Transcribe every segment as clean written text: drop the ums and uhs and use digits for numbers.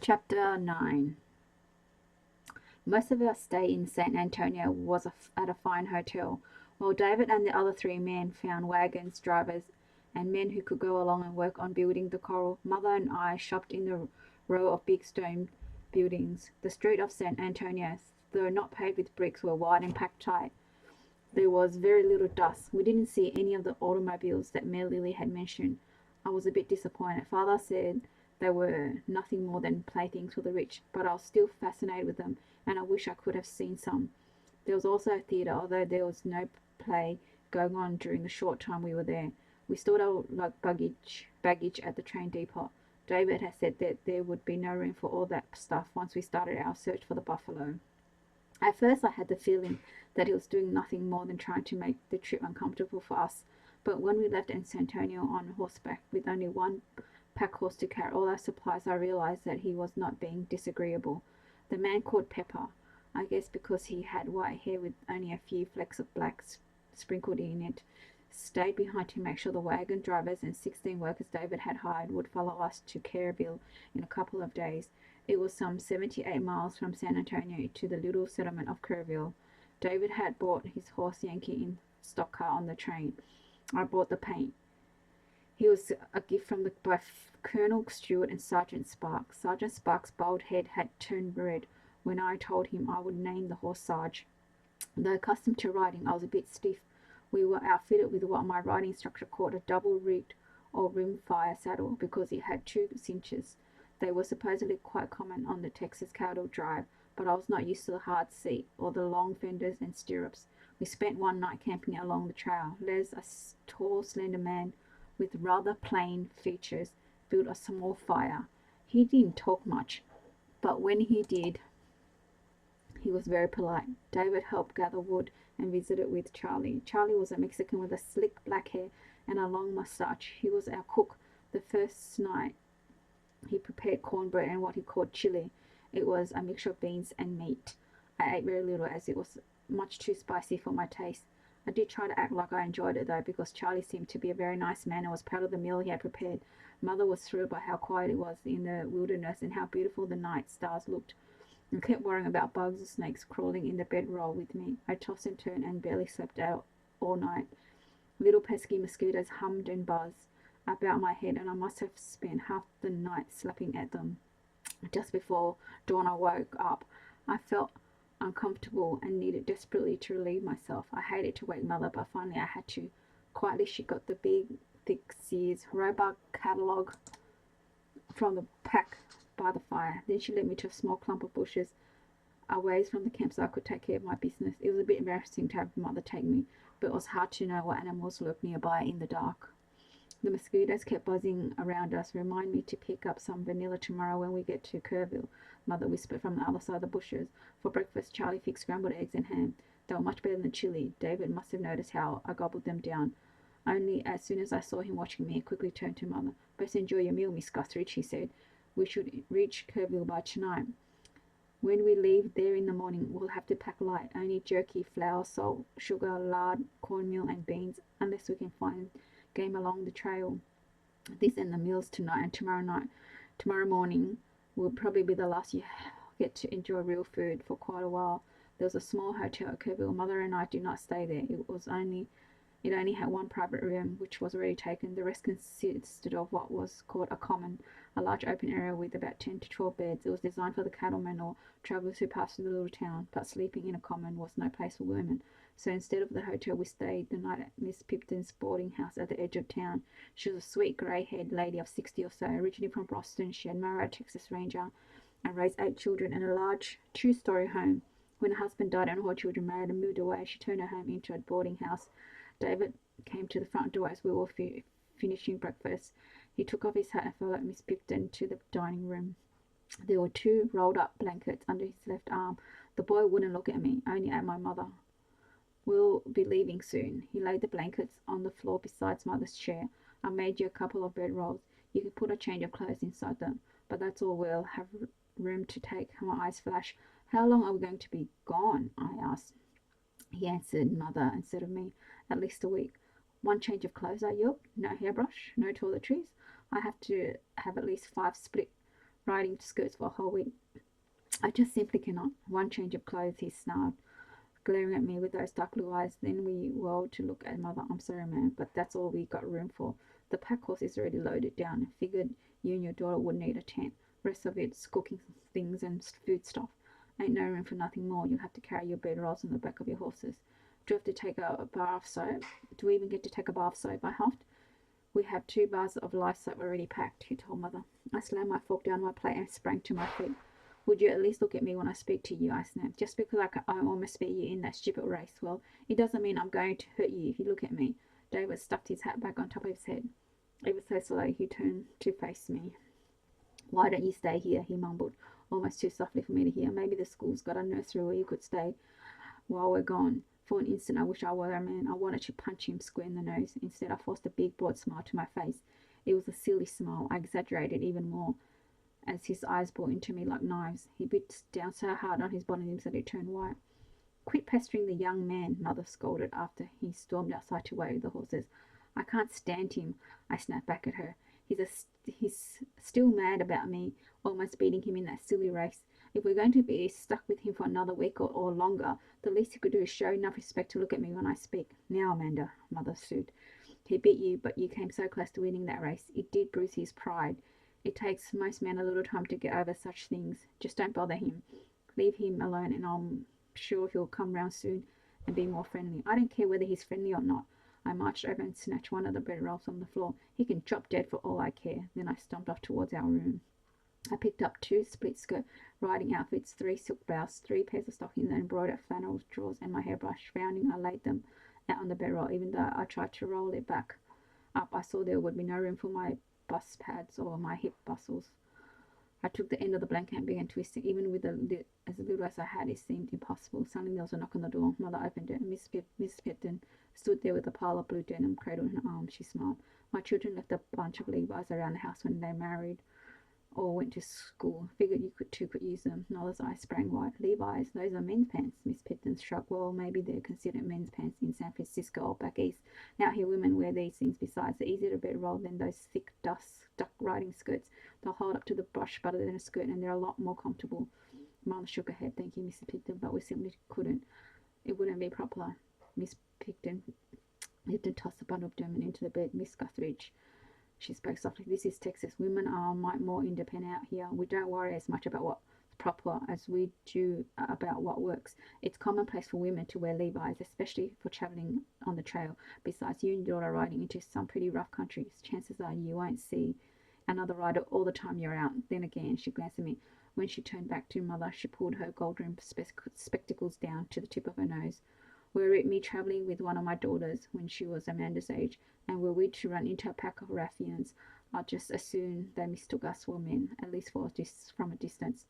Chapter 9. Most of our stay in San Antonio was at a fine hotel, while David and the other three men found wagons, drivers, and men who could go along and work on building the coral. Mother and I shopped in the row of big stone buildings. The street of San Antonio, though not paved with bricks, were wide and packed tight. There was very little dust. We didn't see any of the automobiles that Mary Lily had mentioned. I was a bit disappointed. Father said they were nothing more than playthings for the rich, but I was still fascinated with them, and I wish I could have seen some. There was also a theatre, although there was no play going on during the short time we were there. We stored our baggage at the train depot. David had said that there would be no room for all that stuff once we started our search for the buffalo. At first I had the feeling that he was doing nothing more than trying to make the trip uncomfortable for us, but when we left San Antonio on horseback with only one pack horse to carry all our supplies, I realized that he was not being disagreeable. The man called Pepper, I guess because he had white hair with only a few flecks of black sprinkled in it, stayed behind to make sure the wagon drivers and 16 workers David had hired would follow us to Kerrville in a couple of days. It was some 78 miles from San Antonio to the little settlement of Kerrville. David had bought his horse Yankee in stock car on the train. I bought the paint. He was a gift by Colonel Stewart and Sergeant Sparks. Sergeant Sparks' bald head had turned red when I told him I would name the horse Sarge. Though accustomed to riding, I was a bit stiff. We were outfitted with what my riding instructor called a double-rigged or rim-fire saddle because it had two cinches. They were supposedly quite common on the Texas cattle drive, but I was not used to the hard seat or the long fenders and stirrups. We spent one night camping along the trail. Les, a tall, slender man with rather plain features, built a small fire. He didn't talk much, but when he did, he was very polite. David helped gather wood and visited with Charlie. Charlie was a Mexican with a slick black hair and a long mustache. He was our cook. The first night he prepared cornbread and what he called chili. It was a mixture of beans and meat. I ate very little as it was much too spicy for my taste. I did try to act like I enjoyed it though, because Charlie seemed to be a very nice man and was proud of the meal he had prepared. Mother was thrilled by how quiet it was in the wilderness and how beautiful the night stars looked. I kept worrying about bugs and snakes crawling in the bedroll with me. I tossed and turned and barely slept out all night. Little pesky mosquitoes hummed and buzzed about my head, and I must have spent half the night slapping at them. Just before dawn I woke up. I felt uncomfortable and needed desperately to relieve myself. I hated to wake Mother, but finally I had to. Quietly she got the big, thick Sears Roebuck catalogue from the pack by the fire. Then she led me to a small clump of bushes a ways from the camp so I could take care of my business. It was a bit embarrassing to have Mother take me, but it was hard to know what animals lurked nearby in the dark. The mosquitoes kept buzzing around us. Remind me to pick up some vanilla tomorrow when we get to Kerrville, Mother whispered from the other side of the bushes. For breakfast, Charlie fixed scrambled eggs and ham. They were much better than chili. David must have noticed how I gobbled them down. Only as soon as I saw him watching me, he quickly turned to Mother. Best enjoy your meal, Miss Guthridge, he said. We should reach Kerrville by tonight. When we leave there in the morning, we'll have to pack light. Only jerky, flour, salt, sugar, lard, cornmeal, and beans, unless we can find game along the trail. This and the meals tonight and tomorrow morning will probably be the last you get to enjoy real food for quite a while. There was a small hotel at Kerrville. Mother and I did not stay there. It only had one private room, which was already taken. The rest consisted of what was called a common, a large open area with about 10 to 12 beds. It was designed for the cattlemen or travellers who passed through the little town, but sleeping in a common was no place for women. So instead of the hotel, we stayed the night at Miss Pipton's boarding house at the edge of town. She was a sweet, grey-haired lady of 60 or so, originally from Boston. She had married a Texas Ranger and raised 8 children in a large 2-story home. When her husband died and all her children married and moved away, she turned her home into a boarding house. David came to the front door as we were finishing breakfast. He took off his hat and followed Miss Pipton to the dining room. There were 2 rolled-up blankets under his left arm. The boy wouldn't look at me, only at my mother. We'll be leaving soon. He laid the blankets on the floor beside Mother's chair. I made you a couple of bedrolls. You can put a change of clothes inside them, but that's all we'll have room to take. My eyes flashed. How long are we going to be gone? I asked. He answered Mother instead of me. At least a week. One change of clothes, are you? No hairbrush, no toiletries. I have to have at least 5 split riding skirts for a whole week. I just simply cannot. One change of clothes, he snarled, glaring at me with those dark blue eyes. Then we whirled to look at Mother. I'm sorry, man, but that's all we got room for. The pack horse is already loaded down. Figured you and your daughter would need a tent. Rest of it's cooking things and food stuff. Ain't no room for nothing more. You'll have to carry your bedrolls on the back of your horses. Do we have to take a bath soap? Do we even get to take a bath soap? I huffed. We have 2 bars of life soap already packed, he told Mother. I slammed my fork down my plate and sprang to my feet. Would you at least look at me when I speak to you? I snapped. Just because I almost beat you in that stupid race, well, it doesn't mean I'm going to hurt you if you look at me. David stuffed his hat back on top of his head. Ever so slowly, he turned to face me. Why don't you stay here? He mumbled, almost too softly for me to hear. Maybe the school's got a nursery where you could stay while we're gone. For an instant, I wish I were a man. I wanted to punch him square in the nose. Instead, I forced a big, broad smile to my face. It was a silly smile. I exaggerated even more as his eyes bore into me like knives. He bit down so hard on his bottom lips that it turned white. Quit pestering the young man, Mother scolded after he stormed outside to wait with the horses. I can't stand him, I snapped back at her. He's still mad about me almost beating him in that silly race. If we're going to be stuck with him for another week or longer, the least he could do is show enough respect to look at me when I speak. Now, Amanda, Mother soothed. He beat you, but you came so close to winning that race. It did bruise his pride. It takes most men a little time to get over such things. Just don't bother him. Leave him alone, and I'm sure he'll come round soon and be more friendly. I don't care whether he's friendly or not. I marched over and snatched one of the bread rolls from the floor. He can drop dead for all I care. Then I stomped off towards our room. I picked up 2 split-skirt riding outfits, 3 silk blouse, 3 pairs of stockings, and embroidered flannel drawers, and my hairbrush. Frowning, I laid them out on the bedroll. Even though I tried to roll it back up, I saw there would be no room for my bust pads or my hip bustles. I took the end of the blanket and began twisting. Even with as little as I had, it seemed impossible. Suddenly there was a knock on the door. Mother opened it, and Miss Pipton stood there with a pile of blue denim cradled in her arms. She smiled. My children left a bunch of Levi's around the house when they married or went to school. Figured you could use them. Nola's eyes sprang wide. Levi's, those are men's pants. Miss Pipton shrugged. Well, maybe they're considered men's pants in San Francisco or back east. Now here women wear these things. Besides, they're easier to bedroll than those thick duck riding skirts. They'll hold up to the brush better than a skirt, and they're a lot more comfortable. Mum shook her head. Thank you, Mrs. Pipton, but we simply couldn't. It wouldn't be proper. Miss Pipton tossed a bundle of German into the bed. Miss Guthridge, she spoke softly. This is Texas. Women are more independent out here. We don't worry as much about what's proper as we do about what works. It's commonplace for women to wear Levi's, especially for traveling on the trail. Besides, you and your daughter are riding into some pretty rough countries. Chances are you won't see another rider all the time you're out. Then again, she glanced at me. When she turned back to Mother, she pulled her gold-rimmed spectacles down to the tip of her nose. Were it me travelling with one of my daughters when she was Amanda's age, and were we to run into a pack of ruffians, I'd just as soon they mistook us for men, at least from a distance.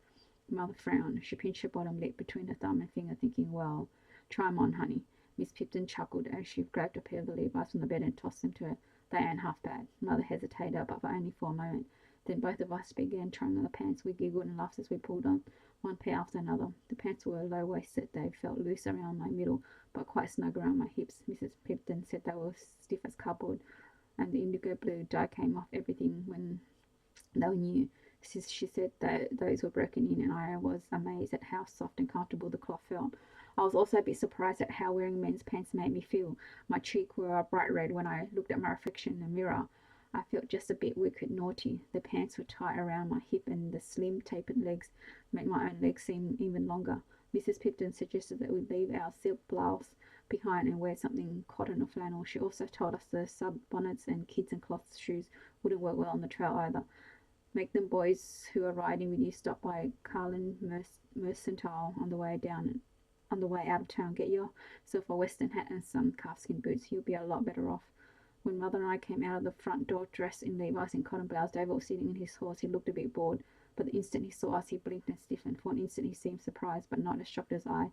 Mother frowned. She pinched her bottom lip between her thumb and finger, thinking, well, try 'em on, honey. Miss Pipton chuckled as she grabbed a pair of the Levi's from the bed and tossed them to her. They ain't half bad. Mother hesitated, but only for a moment. Then both of us began trying on the pants. We giggled and laughed as we pulled on one pair after another. The pants were low-waisted. They felt loose around my middle, but quite snug around my hips. Mrs. Pipton said they were stiff as cardboard, and the indigo blue dye came off everything when they were new. She said that those were broken in, and I was amazed at how soft and comfortable the cloth felt. I was also a bit surprised at how wearing men's pants made me feel. My cheeks were a bright red when I looked at my reflection in the mirror. I felt just a bit wicked naughty. The pants were tight around my hip, and the slim, tapered legs made my own legs seem even longer. Mrs. Pipton suggested that we leave our silk blouse behind and wear something cotton or flannel. She also told us the sunbonnets and kids and cloth shoes wouldn't work well on the trail either. Make them boys who are riding with you stop by Carlin Mercantile on the way out of town. Get yourself a western hat and some calfskin boots. You'll be a lot better off. When Mother and I came out of the front door dressed in Levi's and cotton blouse, David was sitting in his horse. He looked a bit bored, but the instant he saw us, he blinked and stiffened. For an instant he seemed surprised, but not as shocked as I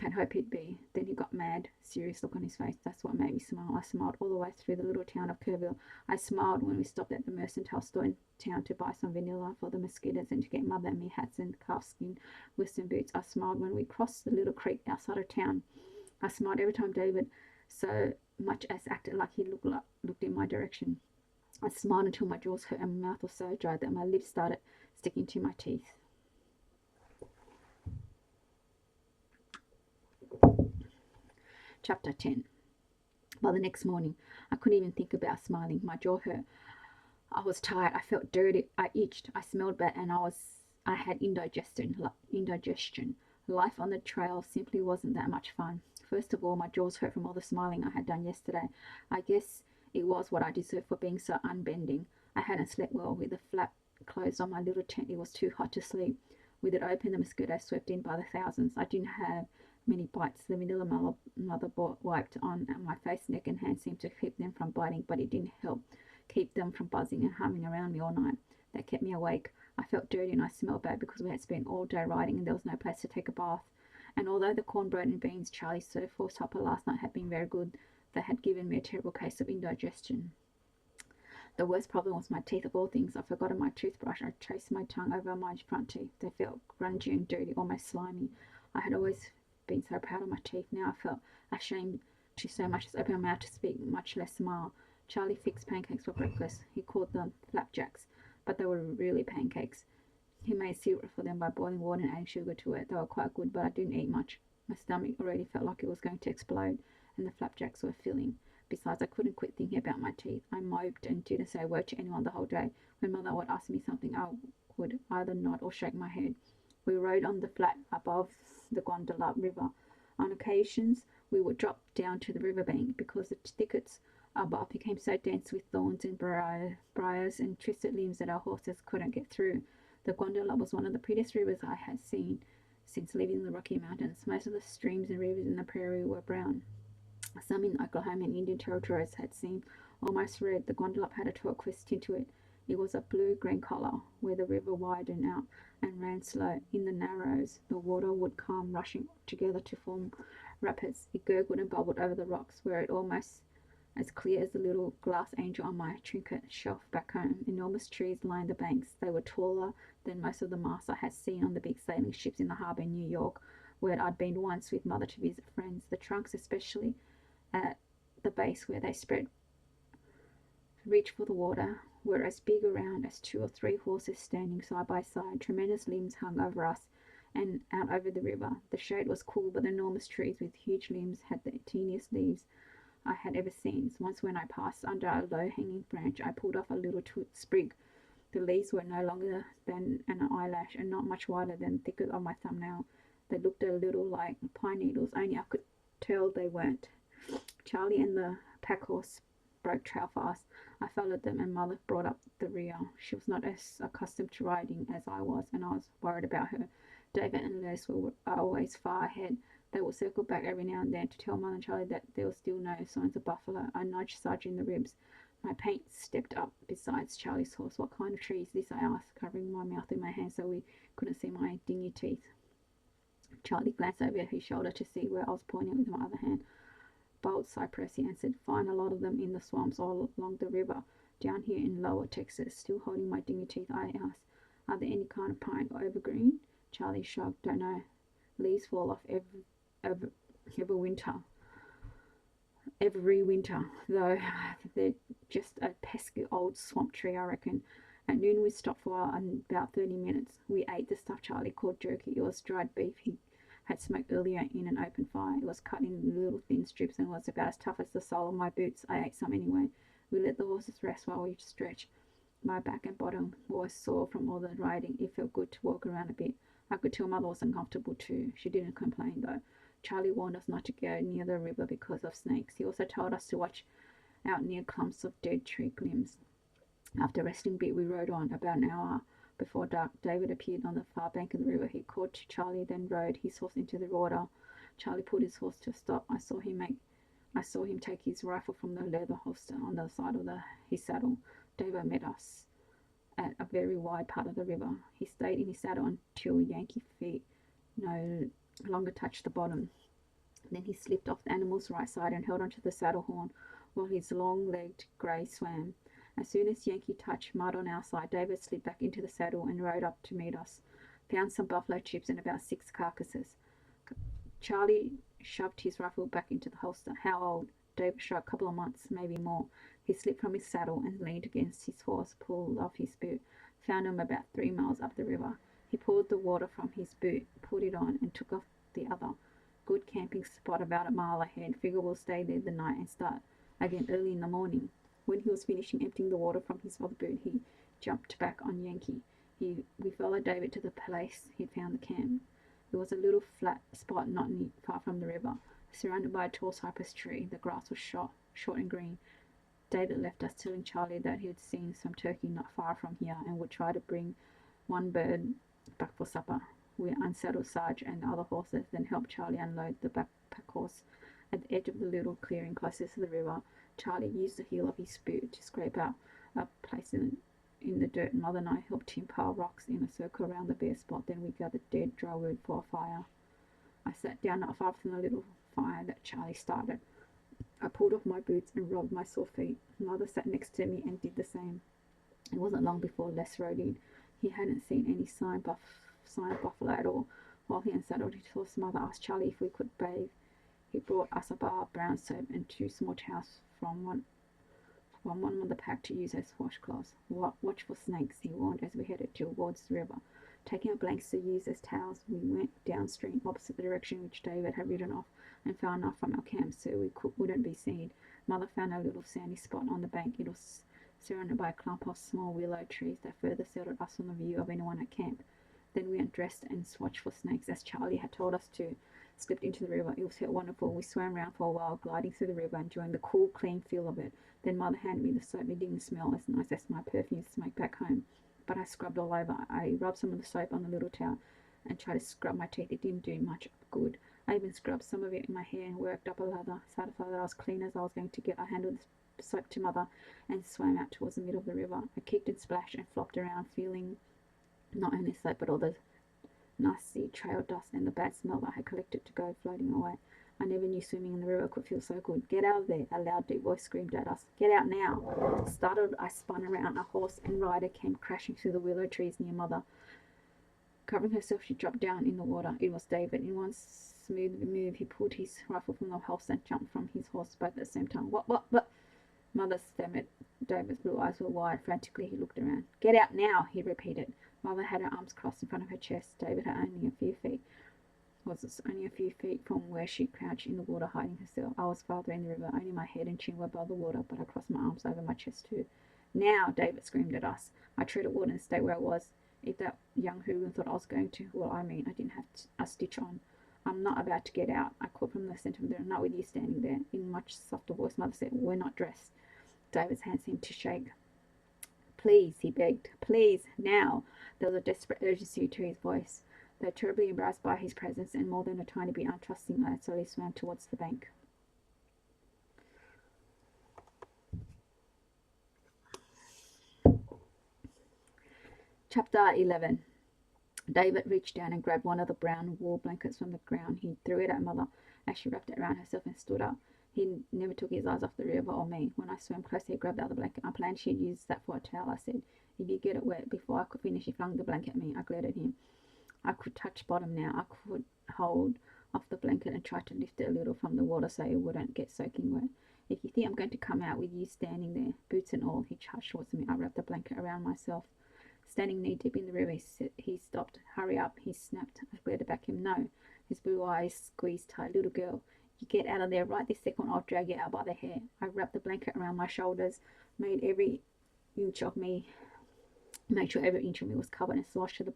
had hoped he'd be. Then he got mad, serious look on his face. That's what made me smile. I smiled all the way through the little town of Kerrville. I smiled when we stopped at the mercantile store in town to buy some vanilla for the mosquitoes and to get Mother and me hats and calfskin western boots. I smiled when we crossed the little creek outside of town. I smiled every time David so much as acted like he looked in my direction. I smiled until my jaws hurt and my mouth was so dry that my lips started sticking to my teeth. Chapter 10. By the next morning, I couldn't even think about smiling. My jaw hurt. I was tired. I felt dirty. I itched. I smelled bad, and I had indigestion. Life on the trail simply wasn't that much fun. First of all, my jaws hurt from all the smiling I had done yesterday. I guess it was what I deserved for being so unbending. I hadn't slept well. With the flap closed on my little tent, it was too hot to sleep. With it open, the mosquitoes swept in by the thousands. I didn't have many bites. The vanilla mother wiped on my face, neck, and hands seemed to keep them from biting, but it didn't help keep them from buzzing and humming around me all night. That kept me awake. I felt dirty and I smelled bad because we had spent all day riding and there was no place to take a bath. And although the cornbread and beans Charlie served for supper last night had been very good, they had given me a terrible case of indigestion. The worst problem was my teeth. Of all things, I forgot my toothbrush. I traced my tongue over my front teeth. They felt grungy and dirty, almost slimy. I had always been so proud of my teeth. Now I felt ashamed to so much as open my mouth to speak, much less smile. Charlie fixed pancakes for breakfast. He called them flapjacks, but they were really pancakes. He made syrup for them by boiling water and adding sugar to it. They were quite good, but I didn't eat much. My stomach already felt like it was going to explode, and the flapjacks were filling. Besides, I couldn't quit thinking about my teeth. I moped and didn't say a word to anyone the whole day. When Mother would ask me something, I would either nod or shake my head. We rode on the flat above the Gondola River. On occasions, we would drop down to the riverbank because the thickets above became so dense with thorns and briars and twisted limbs that our horses couldn't get through. The Gondola was one of the prettiest rivers I had seen since leaving the Rocky Mountains. Most of the streams and rivers in the prairie were brown. Some in Oklahoma and Indian territories had seemed almost red. The Gondola had a turquoise tint to it. It was a blue-green color. Where the river widened out and ran slow in the narrows, the water would come rushing together to form rapids. It gurgled and bubbled over the rocks, where it almost as clear as the little glass angel on my trinket shelf back home. Enormous trees lined the banks. They were taller than most of the masts I had seen on the big sailing ships in the harbour in New York, where I'd been once with Mother to visit friends. The trunks, especially at the base where they spread reach for the water, were as big around as 2 or 3 horses standing side by side. Tremendous limbs hung over us and out over the river. The shade was cool, but the enormous trees with huge limbs had the teeniest leaves I had ever seen. Once when I passed under a low-hanging branch, I pulled off a little sprig. The leaves were no longer than an eyelash and not much wider than the thickness of my thumbnail. They looked a little like pine needles, only I could tell they weren't. Charlie and the pack horse broke trail fast. I followed them and Mother brought up the rear. She was not as accustomed to riding as I was, and I was worried about her. David and Les were always far ahead. They would circle back every now and then to tell Mother and Charlie that there were still no signs of buffalo. I nudged Sarge in the ribs. My paint stepped up beside Charlie's horse. What kind of tree is this? I asked, covering my mouth with my hand so we couldn't see my dingy teeth. Charlie glanced over his shoulder to see where I was pointing with my other hand. Bald cypress, he answered. Find a lot of them in the swamps all along the river, down here in lower Texas. Still holding my dingy teeth, I asked, are there any kind of pine or evergreen? Charlie shrugged. Don't know. Leaves fall off every winter. Every winter, though they're just a pesky old swamp tree, I reckon. At noon we stopped for about 30 minutes. We ate the stuff Charlie called jerky. It was dried beef he had smoked earlier in an open fire. It was cut in little thin strips and was about as tough as the sole of my boots. I ate some anyway. We let the horses rest while we stretched. My back and bottom was sore from all the riding. It felt good to walk around a bit. I could tell Mother was uncomfortable too. She didn't complain though. Charlie warned us not to go near the river because of snakes. He also told us to watch out near clumps of dead tree limbs. After resting a bit, we rode on. About an hour before dark, David appeared on the far bank of the river. He called to Charlie, then rode his horse into the water. Charlie pulled his horse to a stop. I saw him take his rifle from the leather holster on the side of his saddle. David met us at a very wide part of the river. He stayed in his saddle until Yankee feet no longer touched the bottom. Then he slipped off the animal's right side and held onto the saddle horn while his long-legged grey swam. As soon as Yankee touched mud on our side, David slid back into the saddle and rode up to meet us. Found some buffalo chips and about 6 carcasses. Charlie shoved his rifle back into the holster. How old? David shrugged. A couple of months, maybe more. He slipped from his saddle and leaned against his horse, pulled off his boot, found him about 3 miles up the river. He poured the water from his boot, put it on, and took off the other. Good camping spot about a mile ahead. Figure we'll stay there the night and start again early in the morning. When he was finishing emptying the water from his other boot, he jumped back on Yankee. We followed David to the place he'd found the camp. It was a little flat spot not far from the river, surrounded by a tall cypress tree. The grass was short and green. David left us telling Charlie that he had seen some turkey not far from here and would try to bring one bird back for supper. We unsaddled Sarge and the other horses, then helped Charlie unload the backpack horse. At the edge of the little clearing closest to the river, Charlie used the heel of his boot to scrape out a place in the dirt. Mother and I helped him pile rocks in a circle around the bare spot. Then we gathered dead dry wood for a fire. I sat down not far from the little fire that Charlie started. I pulled off my boots and rubbed my sore feet. Mother sat next to me and did the same. It wasn't long before Les rode in. He hadn't seen any sign of buffalo at all. While he unsaddled his horse, Mother asked Charlie if we could bathe. He brought us a bar of brown soap and 2 small towels from one of the pack to use as washcloths. Watch for snakes, he warned as we headed towards the river. Taking our blankets to use as towels, we went downstream opposite the direction which David had ridden off and far enough from our camp so we wouldn't be seen. Mother found a little sandy spot on the bank. It was surrounded by a clump of small willow trees that further sheltered us from the view of anyone at camp. Then we undressed and watched for snakes as Charlie had told us to. Slipped into the river. It was wonderful. We swam around for a while, gliding through the river, enjoying the cool, clean feel of it. Then Mother handed me the soap. It didn't smell as nice as my perfume smoked back home, but I scrubbed all over. I rubbed some of the soap on the little towel and tried to scrub my teeth. It didn't do much good. I even scrubbed some of it in my hair and worked up a lather, satisfied that I was clean as I was going to get. I handed the soap to Mother and swam out towards the middle of the river. I kicked and splashed and flopped around, feeling not only soap but all the nasty trail dust and the bad smell that I had collected to go floating away. I never knew swimming in the river could feel so good. Get out of there, a loud deep voice screamed at us. Get out now. Startled, I spun around. A horse and rider came crashing through the willow trees near Mother. Covering herself, she dropped down in the water. It was David. In one smooth move, he pulled his rifle from the holster and jumped from his horse, both at the same time. What? Mother stammered. David's blue eyes were wide. Frantically, he looked around. Get out now, he repeated. Mother had her arms crossed in front of her chest. David had only a few feet from where she crouched in the water, hiding herself. I was farther in the river. Only my head and chin were above the water, but I crossed my arms over my chest too. Now, David screamed at us. I treaded water and stayed where I was. If that young hooligan thought I was going to, well, I didn't have a stitch on. I'm not about to get out. I called from the center of the room. Not with you standing there. In a much softer voice, Mother said, we're not dressed. David's hand seemed to shake. Please, he begged. Please, now. There was a desperate urgency to his voice. Though terribly embarrassed by his presence and more than a tiny bit untrusting, I slowly swam towards the bank. Chapter 11. David reached down and grabbed one of the brown wool blankets from the ground. He threw it at Mother as she wrapped it around herself and stood up. He never took his eyes off the river or me. When I swam closer, he grabbed the other blanket. I planned she'd use that for a towel, I said. If you get it wet before I could finish, he flung the blanket at me. I glared at him. I could touch bottom now. I could hold off the blanket and try to lift it a little from the water so it wouldn't get soaking wet. If you think I'm going to come out with you standing there, boots and all, he charged towards me. I wrapped the blanket around myself. Standing knee deep in the river, he stopped. Hurry up, he snapped. I glared back at him. No. His blue eyes squeezed tight. Little girl, you get out of there right this second. I'll drag you out by the hair. I wrapped the blanket around my shoulders, made sure every inch of me was covered and sloshed to the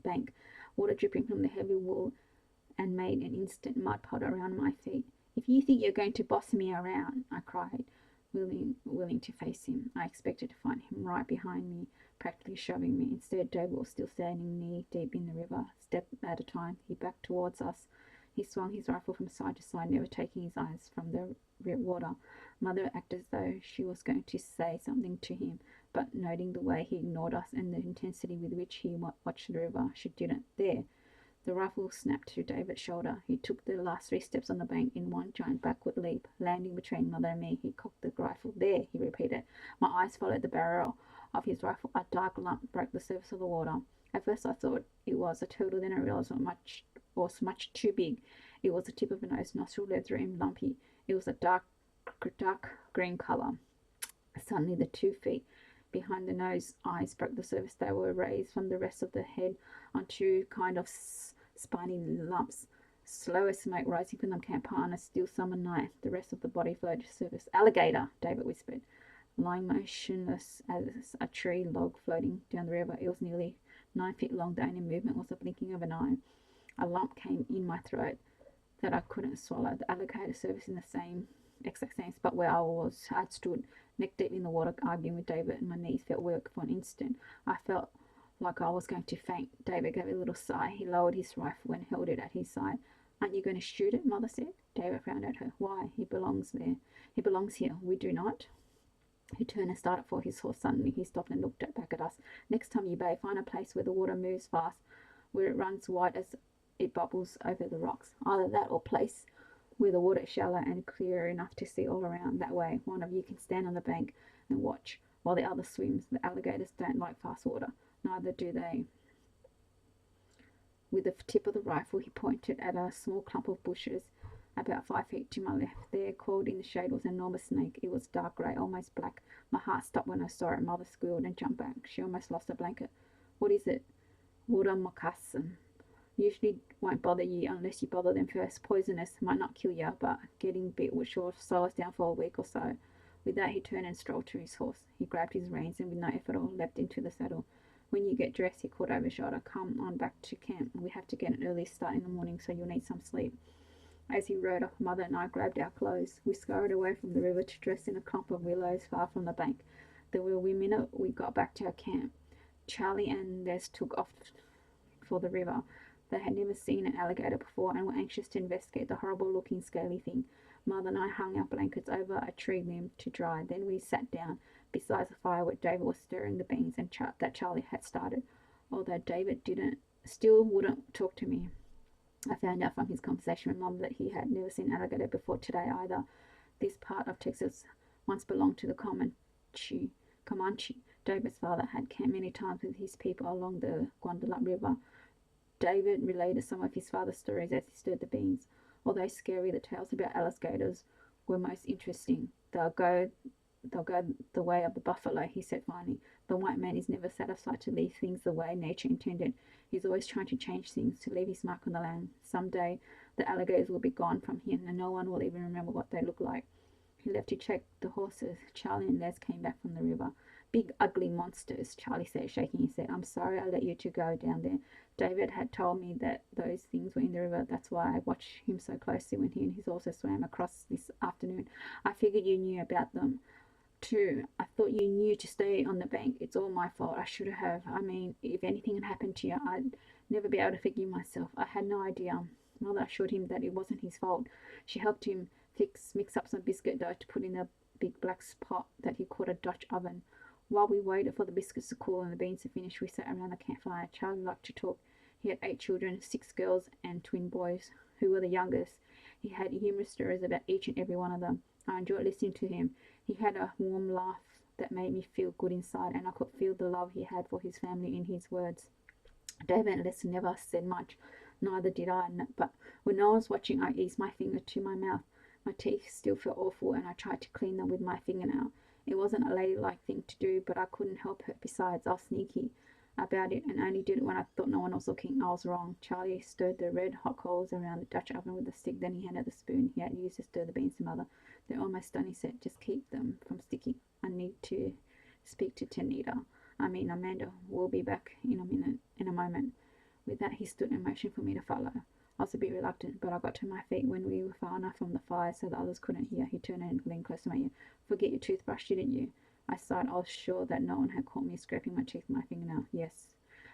bank, water dripping from the heavy wool, and made an instant mud pot around my feet. If you think you're going to boss me around, I cried, willing to face him. I expected to find him right behind me, practically shoving me. Instead, David was still standing knee deep in the river. Step at a time, he backed towards us. He swung his rifle from side to side, never taking his eyes from the water. Mother acted as though she was going to say something to him, but noting the way he ignored us and the intensity with which he watched the river, she didn't. There. The rifle snapped to David's shoulder. He took the last 3 steps on the bank in one giant backward leap, landing between Mother and me. He cocked the rifle. There, he repeated. My eyes followed the barrel of his rifle. A dark lump broke the surface of the water. At first I thought it was a turtle, then I realized it was much too big. It was the tip of a nose, nostril, leathery and lumpy. It was a dark green color. Suddenly the 2 feet behind the nose. Eyes broke the surface. They were raised from the rest of the head onto kind of spiny lumps. Slow as smoke rising from the campfire on a still summer night. The rest of the body floated to the surface. Alligator, David whispered, lying motionless as a tree log floating down the river. It was nearly 9 feet long. The only movement was the blinking of an eye. A lump came in my throat that I couldn't swallow. The alligator surfaced in the exact same spot where I was. I'd stood neck deep in the water arguing with David, and my knees felt weak for an instant. I felt like I was going to faint. David gave a little sigh. He lowered his rifle and held it at his side. Aren't you going to shoot it? Mother said. David frowned at her. Why? He belongs there. He belongs here. We do not. He turned and started for his horse. Suddenly he stopped and looked back at us. Next time you bathe, find a place where the water moves fast, where it runs wide as it bubbles over the rocks. Either that or place where the water is shallow and clear enough to see all around. That way, one of you can stand on the bank and watch while the other swims. The alligators don't like fast water. Neither do they. With the tip of the rifle, he pointed at a small clump of bushes about 5 feet to my left. There, coiled in the shade, was an enormous snake. It was dark grey, almost black. My heart stopped when I saw it. Mother squealed and jumped back. She almost lost her blanket. What is it? Water moccasin. Usually won't bother you unless you bother them first. Poisonous, might not kill you, but getting bit would sure slow us down for a week or so. With that, he turned and strolled to his horse. He grabbed his reins and with no effort at all leapt into the saddle. When you get dressed, he called over his shoulder, come on back to camp. We have to get an early start in the morning, so you'll need some sleep. As he rode off, Mother and I grabbed our clothes. We scurried away from the river to dress in a clump of willows far from the bank. The minute we got back to our camp, Charlie and Les took off for the river. They had never seen an alligator before and were anxious to investigate the horrible-looking scaly thing. Mother and I hung our blankets over a tree limb to dry. Then we sat down beside the fire where David was stirring the beans and that Charlie had started, although David still wouldn't talk to me. I found out from his conversation with Mom that he had never seen an alligator before today either. This part of Texas once belonged to the Comanche. David's father had camped many times with his people along the Guadalupe River. David related some of his father's stories as he stirred the beans. Although scary, the tales about alligators were most interesting. They'll go the way of the buffalo, he said finally. The white man is never satisfied to leave things the way nature intended. He's always trying to change things, to leave his mark on the land. Someday the alligators will be gone from here and no one will even remember what they look like. He left to check the horses. Charlie and Les came back from the river. Big ugly monsters, Charlie said, shaking his head. I'm sorry I let you two go down there. David had told me that those things were in the river. That's why I watched him so closely when he and his horses swam across this afternoon. I figured you knew about them too. I thought you knew to stay on the bank. It's all my fault. I should have. I mean, if anything had happened to you, I'd never be able to forgive myself. I had no idea. Mother assured him that it wasn't his fault. She helped him mix up some biscuit dough to put in a big black pot that he called a Dutch oven. While we waited for the biscuits to cool and the beans to finish, we sat around the campfire. Charlie liked to talk. He had 8 children, 6 girls and twin boys, who were the youngest. He had humorous stories about each and every one of them. I enjoyed listening to him. He had a warm laugh that made me feel good inside, and I could feel the love he had for his family in his words. David and Les never said much, neither did I, but when no one was watching, I eased my finger to my mouth. My teeth still felt awful, and I tried to clean them with my fingernail. It wasn't a ladylike thing to do, but I couldn't help it. Besides, I was sneaky about it and only did it when I thought no one was looking. I was wrong. Charlie stirred the red hot coals around the Dutch oven with a stick. Then he handed the spoon he had used to stir the beans to Mother. They're almost done, he said. Just keep them from sticking. I need to speak to Amanda. We'll be back in a moment. With that, he stood in motion for me to follow. I was a bit reluctant, but I got to my feet when we were far enough from the fire so the others couldn't hear. He turned and leaned close to my ear. Forget your toothbrush, didn't you? I sighed. I was sure that no one had caught me scraping my teeth with my fingernail. Yes,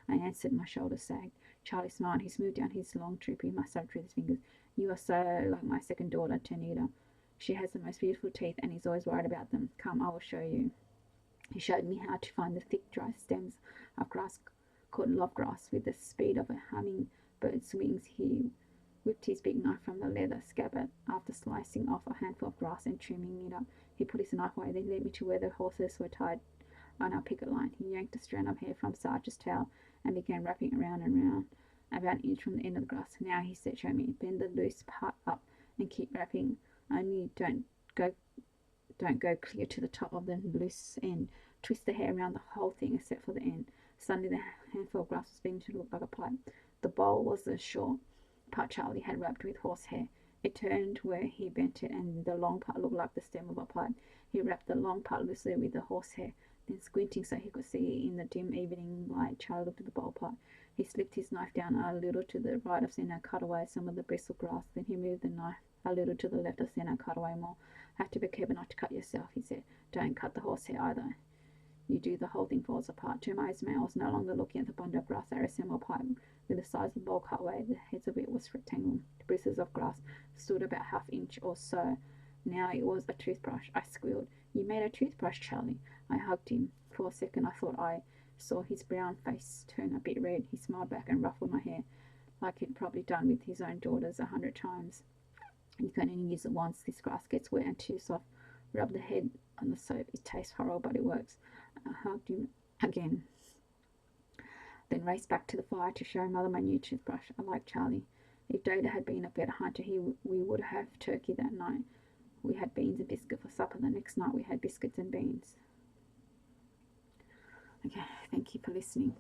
I answered. My shoulders sagged. Charlie smiled. He smoothed down his long, droopy mustache with his fingers. You are so like my second daughter, Tanita. She has the most beautiful teeth, and he's always worried about them. Come, I will show you. He showed me how to find the thick, dry stems of grass called lovegrass. With the speed of a hummingbird's wings, he whipped his big knife from the leather scabbard. After slicing off a handful of grass and trimming it up, he put his knife away. Then led me to where the horses were tied on our picket line. He yanked a strand of hair from Sarge's tail and began wrapping around and round, about an inch from the end of the grass. Now, he said, show me. Bend the loose part up and keep wrapping. Only don't go clear to the top of the loose end. twist the hair around the whole thing except for the end. Suddenly the handful of grass was beginning to look like a pipe. The bowl was the short part Charlie had wrapped with horsehair. It turned where he bent it, and the long part looked like the stem of a pipe. He wrapped the long part loosely with the horsehair. Then, squinting so he could see in the dim evening light, Charlie looked at the bowl part. He slipped his knife down a little to the right of Senna and cut away some of the bristle grass. Then he moved the knife a little to the left of Senna and cut away more. Have to be careful not to cut yourself, he said. Don't cut the horsehair either. You do, the whole thing falls apart. To my dismay, I was no longer looking at the bundle of grass that resembled a pipe. With the size of the bowl cut away, the heads of it was rectangular. The bristles of grass stood about half-inch or so. Now it was a toothbrush. I squealed. You made a toothbrush, Charlie. I hugged him. For a second I thought I saw his brown face turn a bit red. He smiled back and ruffled my hair, like he'd probably done with his own daughters 100 times. You can only use it once. This grass gets wet and too soft. Rub the head on the soap. It tastes horrible, but it works. I hugged him again, then raced back to the fire to show Mother my new toothbrush. I liked Charlie. If Dada had been a better hunter, we would have turkey that night. We had beans and biscuit for supper. The next night we had biscuits and beans. Okay, thank you for listening.